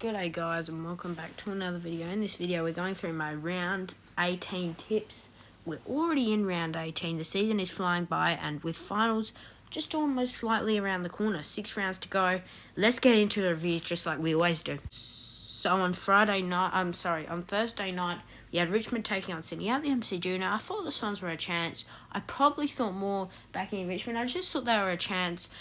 G'day guys and welcome back to another video. In this video we're going through my round 18 tips. We're already in round 18. The season is flying by and with finals just almost slightly around the corner. 6 rounds to go. Let's get into the reviews just like we always do. So on Thursday night we had Richmond taking on Sydney at the MCG. Now I thought the Swans were a chance. I probably thought more backing Richmond. I just thought they were a chance.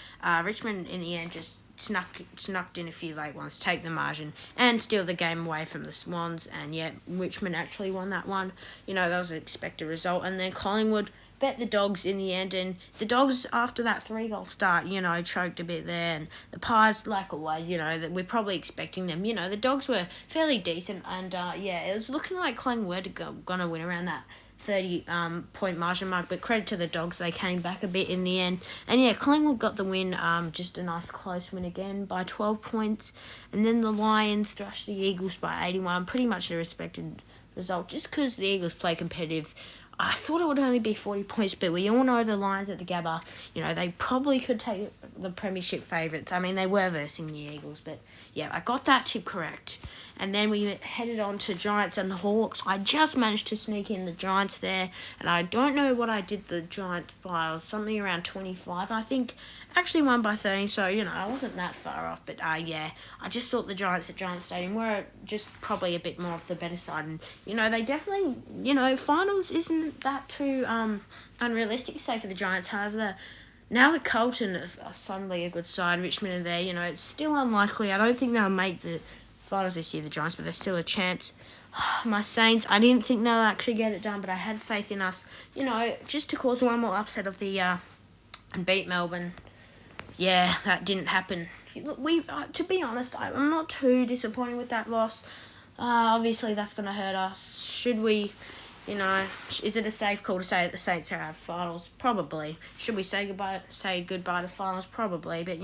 Richmond in the end just snuck in a few late ones, take the margin and steal the game away from the Swans, and yeah, Richmond actually won that one. That was an expected result. And then Collingwood bet the Dogs in the end, and the Dogs after that 3-goal start, choked a bit there, and the Pies, like always, that we're probably expecting them. The Dogs were fairly decent, and it was looking like Collingwood were gonna win around that 30 point margin mark, but credit to the Dogs, they came back a bit in the end, and yeah, Collingwood got the win, just a nice close win again by 12 points, and then the Lions thrashed the Eagles by 81, pretty much a respected result, just because the Eagles play competitive. I thought it would only be 40 points, but we all know the Lions at the Gabba, they probably could take the premiership favourites. I mean, they were versing the Eagles, but yeah, I got that tip correct. And then we headed on to Giants and the Hawks. I just managed to sneak in the Giants there, and I don't know what I did the Giants by. I was something around 25, I think. Actually won by 30, so, I wasn't that far off. But, I just thought the Giants at Giants Stadium were just probably a bit more of the better side. And, they definitely, finals isn't that too unrealistic, say, for the Giants. However, now that Carlton are suddenly a good side, Richmond are there, it's still unlikely. I don't think they'll make the finals this year, the Giants, but there's still a chance. My Saints, I didn't think they'll actually get it done, but I had faith in us, just to cause one more upset of the and beat Melbourne. Yeah, that didn't happen. We, to be honest, I'm not too disappointed with that loss. Obviously, that's going to hurt us. Should we, is it a safe call to say that the Saints are out of finals? Probably. Should we say goodbye to finals? Probably. But,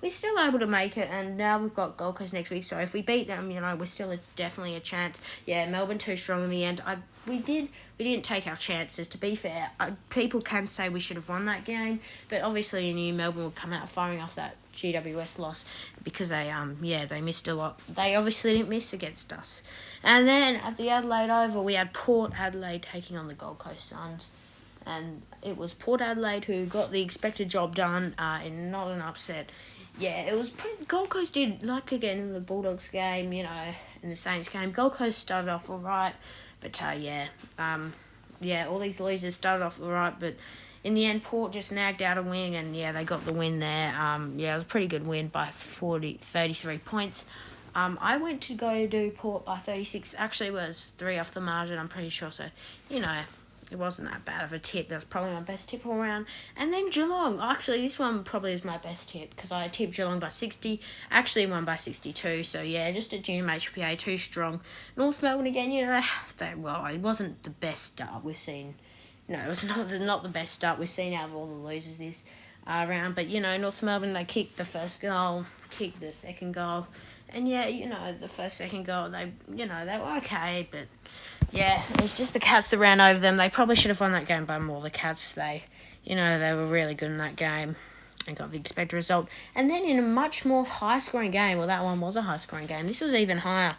we're still able to make it, and now we've got Gold Coast next week, so if we beat them, we're still definitely a chance. Yeah, Melbourne too strong in the end. We didn't take our chances, to be fair. People can say we should have won that game, but obviously you knew Melbourne would come out firing off that GWS loss because they missed a lot. They obviously didn't miss against us. And then at the Adelaide Oval, we had Port Adelaide taking on the Gold Coast Suns. And it was Port Adelaide who got the expected job done in not an upset. Yeah, it was Gold Coast did, like again in the Bulldogs game, in the Saints game. Gold Coast started off all right, but all these losers started off all right, but in the end, Port just nagged out a win, and yeah, they got the win there. It was a pretty good win by 33 points. I went to go do Port by 36. Actually, it was 3 off the margin, I'm pretty sure. So, it wasn't that bad of a tip. That was probably my best tip all round. And then Geelong. Actually, this one probably is my best tip because I tipped Geelong by 60. Actually won by 62. So, yeah, just a junior HPA, too strong. North Melbourne again, it wasn't the best start we've seen. No, it was not the best start we've seen out of all the losers this round. But, North Melbourne, they kicked the first goal, kicked the second goal. And, yeah, the first, second goal, they were okay. But, yeah, it was just the Cats that ran over them. They probably should have won that game by more. The Cats, they were really good in that game and got the expected result. And then in a much more high-scoring game, well, that one was a high-scoring game. This was even higher.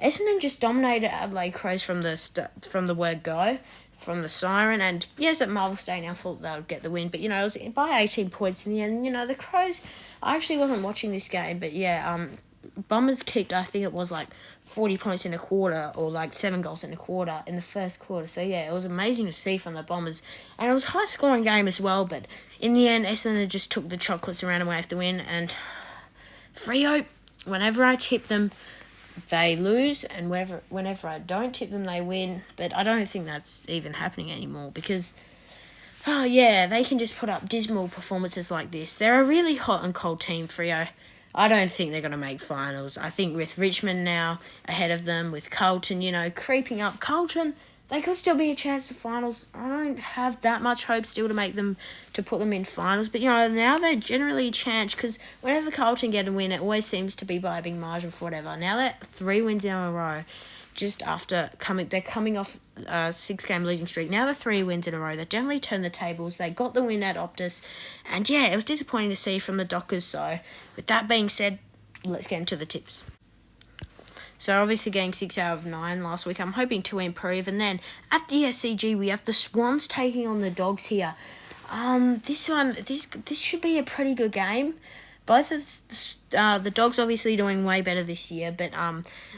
Essendon just dominated Adelaide Crows from the word go, from the siren, and yes, at Marvel Stadium I thought they would get the win, but it was by 18 points in the end. The Crows, I actually wasn't watching this game, but yeah, Bombers kicked, I think it was like 40 points in a quarter, or like 7 goals in a quarter in the first quarter. So yeah, it was amazing to see from the Bombers, and it was a high scoring game as well, but in the end Essendon just took the chocolates around away with the win. And Freo, whenever I tip them, they lose, and whenever I don't tip them, they win. But I don't think that's even happening anymore because, they can just put up dismal performances like this. They're a really hot and cold team, Freo. I don't think they're going to make finals. I think with Richmond now ahead of them, with Carlton, creeping up. Carlton, they could still be a chance to finals. I don't have that much hope still to put them in finals. But, now they're generally a chance because whenever Carlton get a win, it always seems to be by a big margin for whatever. Now they're 3 wins in a row just after they're coming off a 6-game losing streak. Now they're 3 wins in a row. They definitely turned the tables. They got the win at Optus. And, yeah, it was disappointing to see from the Dockers. So, with that being said, let's get into the tips. So obviously getting 6 out of 9 last week. I'm hoping to improve. And then at the SCG, we have the Swans taking on the Dogs here. This should be a pretty good game. Both of the Dogs obviously doing way better this year, but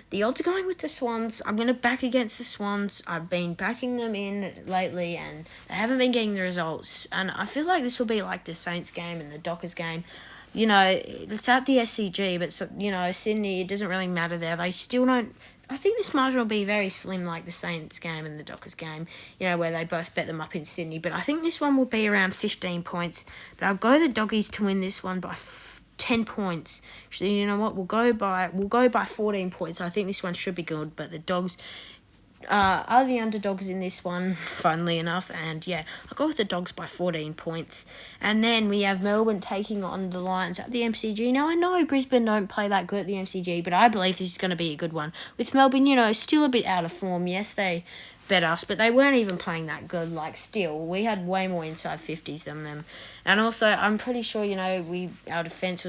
the odds are going with the Swans. I'm going to back against the Swans. I've been backing them in lately, and they haven't been getting the results. And I feel like this will be like the Saints game and the Dockers game. You know, it's at the SCG, but, Sydney, it doesn't really matter there. They still don't... I think this margin will be very slim, like the Saints game and the Dockers game, where they both bet them up in Sydney. But I think this one will be around 15 points. But I'll go the Doggies to win this one by 10 points. Actually, you know what? We'll go by 14 points. I think this one should be good. But the Dogs are the underdogs in this one, funnily enough. And yeah, I'll go with the Dogs by 14 points. And then we have Melbourne taking on the Lions at the MCG. Now, I know Brisbane don't play that good at the MCG, but I believe this is going to be a good one. With Melbourne, still a bit out of form. Yes, they bet us, but they weren't even playing that good. Like, still, we had way more inside 50s than them. And also, I'm pretty sure, our defence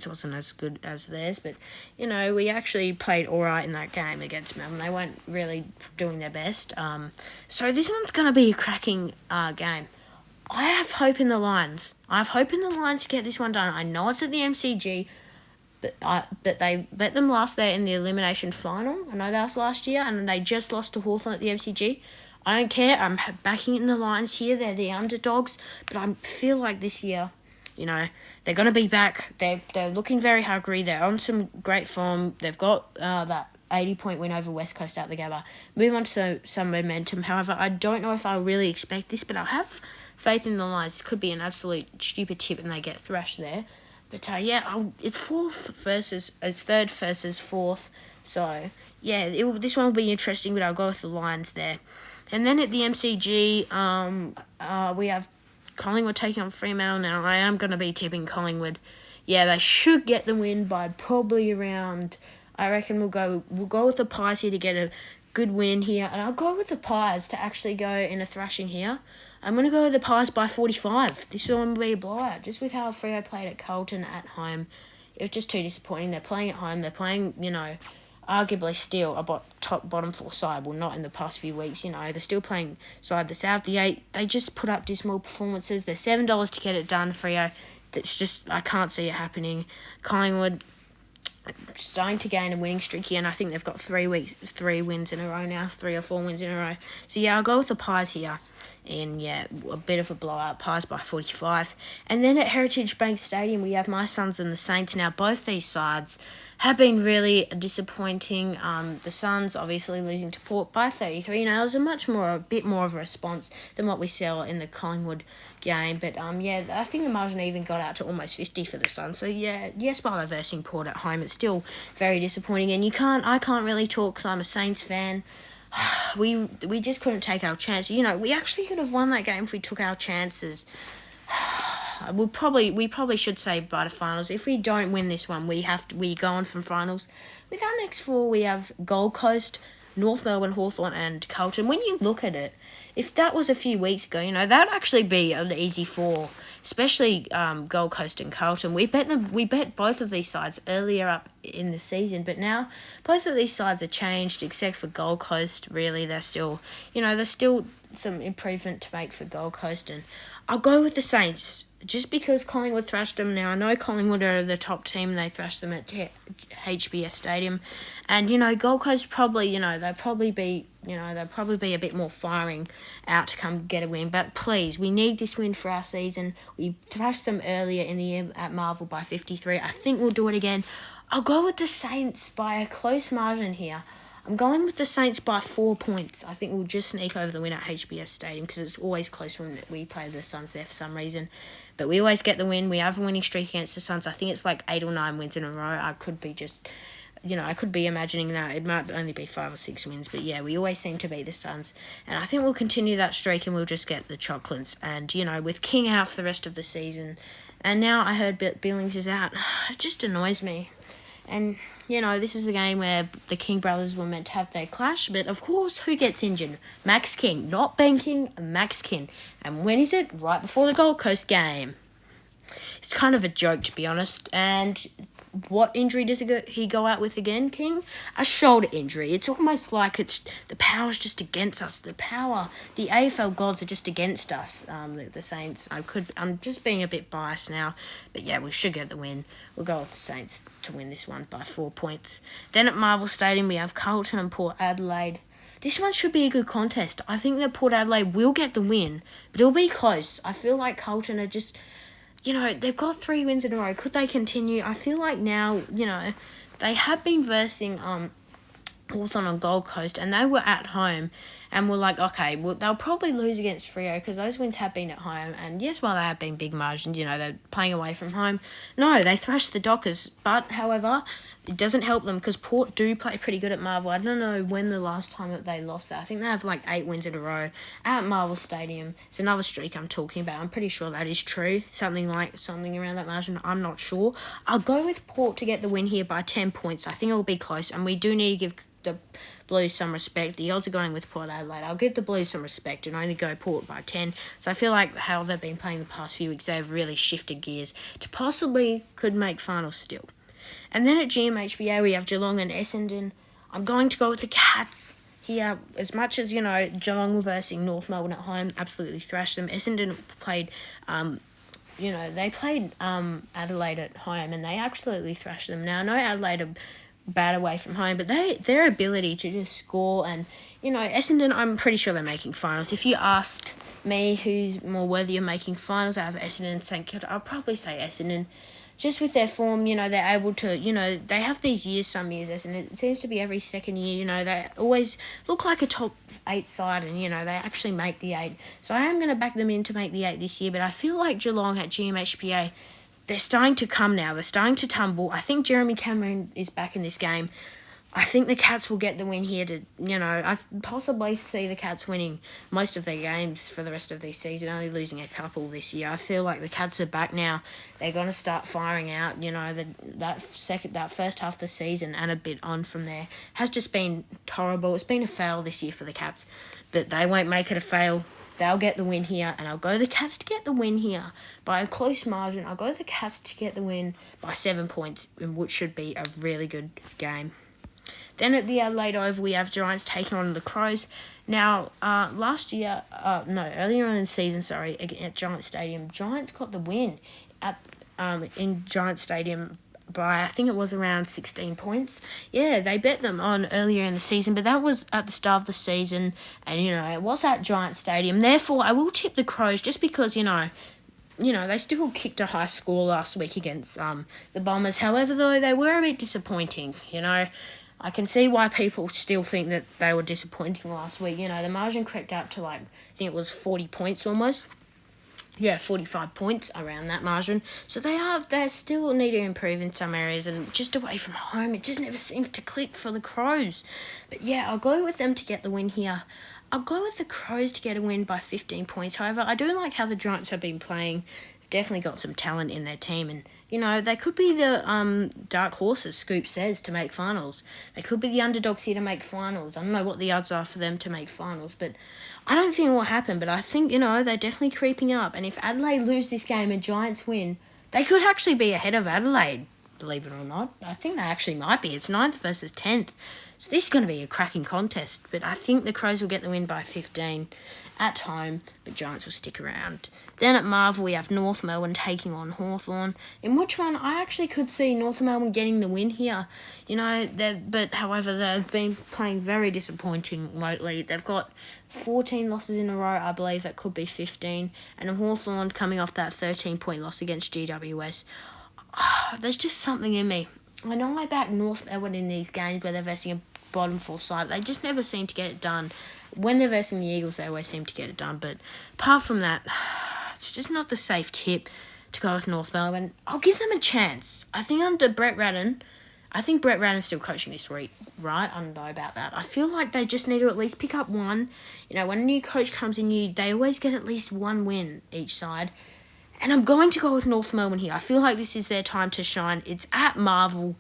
wasn't as good as theirs, but, we actually played all right in that game against Melbourne. They weren't really doing their best. So this one's going to be a cracking game. I have hope in the Lions. I have hope in the Lions to get this one done. I know it's at the MCG, but they bet them last there in the elimination final. I know that was last year, and they just lost to Hawthorn at the MCG. I don't care. I'm backing in the Lions here. They're the underdogs, but I feel like this year, they're going to be back. They're looking very hungry. They're on some great form. They've got that 80-point win over West Coast out the Gabba. Move on to some momentum. However, I don't know if I really expect this, but I'll have faith in the Lions. This could be an absolute stupid tip and they get thrashed there. But it's third versus fourth. So yeah, this one will be interesting. But I'll go with the Lions there. And then at the MCG, we have Collingwood taking on Fremantle. Now I am going to be tipping Collingwood. Yeah, they should get the win by probably around. I reckon we'll go with the Pies here to get a good win here, and I'll go with the Pies to actually go in a thrashing here. I'm going to go with the Pies by 45. This one will be a blowout. Just with how Freo played at Carlton at home, it was just too disappointing. They're playing at home. They're playing, arguably still a bottom four side. Well, not in the past few weeks, They're still playing side the South. The 8, they just put up dismal performances. They're $7 to get it done, Freo. That's just, I can't see it happening. Collingwood starting to gain a winning streak here, and I think they've got 3 wins in a row now, 3 or 4 wins in a row. So yeah, I'll go with the Pies here. And yeah, a bit of a blowout, Pies by 45. And then at Heritage Bank Stadium, we have my Suns and the Saints. Now, both these sides have been really disappointing. The Suns obviously losing to Port by 33. Now, it was a bit more of a response than what we saw in the Collingwood game. But I think the margin even got out to almost 50 for the Suns. So yeah, yes, by reversing Port at home, it's still very disappointing. And I can't really talk because I'm a Saints fan. We just couldn't take our chance. We actually could have won that game if we took our chances. We probably should say by the finals. If we don't win this one, we go on from finals. With our next 4, we have Gold Coast, North Melbourne, Hawthorn, and Carlton. When you look at it, if that was a few weeks ago, that'd actually be an easy 4, especially Gold Coast and Carlton. We bet both of these sides earlier up in the season, but now both of these sides are changed, except for Gold Coast. Really, there's still some improvement to make for Gold Coast, and I'll go with the Saints. Just because Collingwood thrashed them. Now, I know Collingwood are the top team. They thrashed them at HBS Stadium. And, Gold Coast probably, they'll probably be a bit more firing out to come get a win. But please, we need this win for our season. We thrashed them earlier in the year at Marvel by 53. I think we'll do it again. I'll go with the Saints by a close margin here. I'm going with the Saints by 4 points. I think we'll just sneak over the win at HBS Stadium because it's always close when we play the Suns there for some reason. But we always get the win. We have a winning streak against the Suns. I think it's like 8 or 9 wins in a row. I could be imagining that. It might only be 5 or 6 wins. But yeah, we always seem to beat the Suns. And I think we'll continue that streak and we'll just get the chocolates. And, with King out for the rest of the season. And now I heard Billings is out. It just annoys me. And, this is the game where the King brothers were meant to have their clash. But, of course, who gets injured? Max King. Not Ben King, Max King. And when is it? Right before the Gold Coast game. It's kind of a joke, to be honest. And what injury does he go out with again, King? A shoulder injury. It's almost like the power's just against us. The AFL gods are just against us. The Saints. I'm just being a bit biased now, but yeah, we should get the win. We'll go with the Saints to win this one by 4 points. Then at Marvel Stadium, we have Carlton and Port Adelaide. This one should be a good contest. I think that Port Adelaide will get the win, but it'll be close. I feel like Carlton are just, they've got 3 wins in a row. Could they continue? I feel like now, they have been versing Hawthorn on Gold Coast, and they were at home, and we're like, okay, well, they'll probably lose against Freo because those wins have been at home, and yes, while they have been big margins, they're playing away from home. No, they thrashed the Dockers, but, however, it doesn't help them because Port do play pretty good at Marvel. I don't know when the last time that they lost that. I think they have 8 wins in a row at Marvel Stadium. It's another streak I'm talking about. I'm pretty sure that is true. Something around that margin. I'm not sure. I'll go with Port to get the win here by 10 points. I think it'll be close, and we do need to give the Blues some respect. The odds are going with Port Adelaide. I'll give the Blues some respect and only go Port by 10. So I feel like how they've been playing the past few weeks, they've really shifted gears to possibly could make finals still. And then at GMHBA, we have Geelong and Essendon. I'm going to go with the Cats here. As much as, Geelong were versing North Melbourne at home, absolutely thrashed them. Essendon played, they played Adelaide at home, and they absolutely thrashed them. Now, I know Adelaide are bad away from home, but their ability to just score and, Essendon, I'm pretty sure they're making finals. If you asked me who's more worthy of making finals out of Essendon and St Kilda, I'll probably say Essendon. Just with their form, they're able to, they have these years, some years, and it seems to be every second year, they always look like a top 8 side, and, they actually make the 8. So I am going to back them in to make the 8 this year, but I feel like Geelong at GMHBA, they're starting to come now. They're starting to tumble. I think Jeremy Cameron is back in this game. I think the Cats will get the win here to, I possibly see the Cats winning most of their games for the rest of this season, only losing a couple this year. I feel like the Cats are back now. They're going to start firing out, that first half of the season and a bit on from there has just been horrible. It's been a fail this year for the Cats, but they won't make it a fail. They'll get the win here, and I'll go the Cats to get the win here by a close margin. I'll go the Cats to get the win by 7 points, which should be a really good game. Then at the Adelaide Oval, we have Giants taking on the Crows. Now, earlier on in the season, at Giants Stadium, Giants got the win in Giants Stadium by, I think it was around 16 points. Yeah, they bet them on earlier in the season, but that was at the start of the season, and, it was at Giants Stadium. Therefore, I will tip the Crows just because, they still kicked a high score last week against the Bombers. However, though, they were a bit disappointing, I can see why people still think that they were disappointing last week. The margin crept out to, I think it was 40 points almost. Yeah, 45 points around that margin. So they still need to improve in some areas, and just away from home, it just never seems to click for the Crows. But yeah, I'll go with them to get the win here. I'll go with the Crows to get a win by 15 points. However, I do like how the Giants have been playing. Definitely got some talent in their team, and they could be the dark horses, Scoop says, to make finals. They could be the underdogs here to make finals. I don't know what the odds are for them to make finals, but I don't think it will happen. But I think, they're definitely creeping up. And if Adelaide lose this game and Giants win, they could actually be ahead of Adelaide, believe it or not. I think they actually might be. It's 9th versus 10th. So this is going to be a cracking contest. But I think the Crows will get the win by 15 at home, but Giants will stick around. Then at Marvel, we have North Melbourne taking on Hawthorn, in which one I actually could see North Melbourne getting the win here. However, they've been playing very disappointing lately. They've got 14 losses in a row, I believe that could be 15, and Hawthorn coming off that 13-point loss against GWS. There's just something in me. I know I back North Melbourne in these games where they're versing a bottom 4 side. They just never seem to get it done. When they're versing the Eagles, they always seem to get it done. But apart from that, it's just not the safe tip to go with North Melbourne. I'll give them a chance. I think under Brett Radden, Brett Radden's still coaching this week, right? I don't know about that. I feel like they just need to at least pick up one. When a new coach comes in, they always get at least one win each side. And I'm going to go with North Melbourne here. I feel like this is their time to shine. It's at Marvel.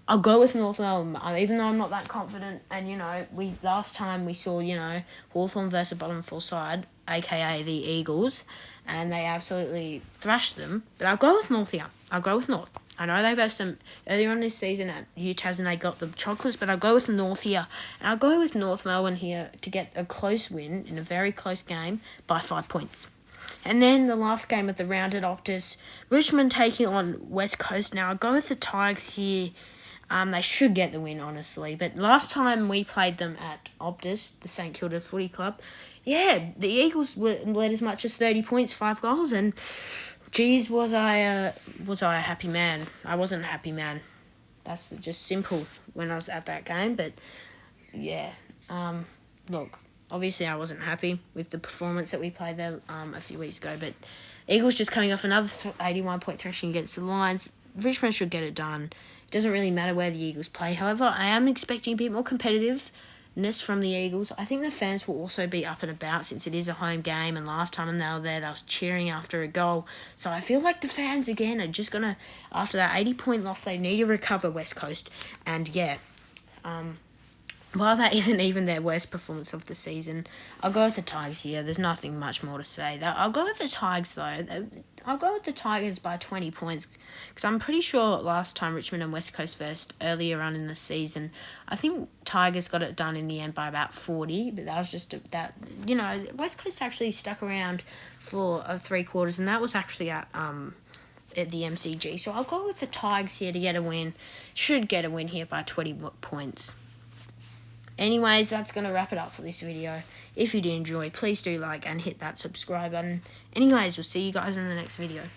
I'll go with North Melbourne, even though I'm not that confident. And, last time we saw, Hawthorn versus bottom 4 side, a.k.a. the Eagles, and they absolutely thrashed them. But I'll go with North here. I'll go with North. I know they versed them earlier on this season at UTAS and they got the chocolates, but I'll go with North here. And I'll go with North Melbourne here to get a close win in a very close game by 5 points. And then the last game of the round at Optus, Richmond taking on West Coast. Now, I'll go with the Tigers here. They should get the win, honestly. But last time we played them at Optus, the St Kilda Footy Club, yeah, the Eagles led as much as 30 points, 5 goals, and geez, was I a happy man? I wasn't a happy man. That's just simple when I was at that game. But yeah, look, obviously I wasn't happy with the performance that we played there a few weeks ago. But Eagles just coming off another 81-point thrashing against the Lions. Richmond should get it done. It doesn't really matter where the Eagles play. However, I am expecting a bit more competitiveness from the Eagles. I think the fans will also be up and about since it is a home game, and last time they were there, they was cheering after a goal. So I feel like the fans, again, are just going to, after that 80-point loss, they need to recover West Coast. And yeah, while that isn't even their worst performance of the season, I'll go with the Tigers here. There's nothing much more to say. I'll go with the Tigers, though. I'll go with the Tigers by 20 points because I'm pretty sure last time Richmond and West Coast versed earlier on in the season, I think Tigers got it done in the end by about 40, but that was just West Coast actually stuck around for 3/4, and that was actually at the MCG. So I'll go with the Tigers here to get a win. Should get a win here by 20 points. Anyways, that's going to wrap it up for this video. If you did enjoy, please do like and hit that subscribe button. Anyways, we'll see you guys in the next video.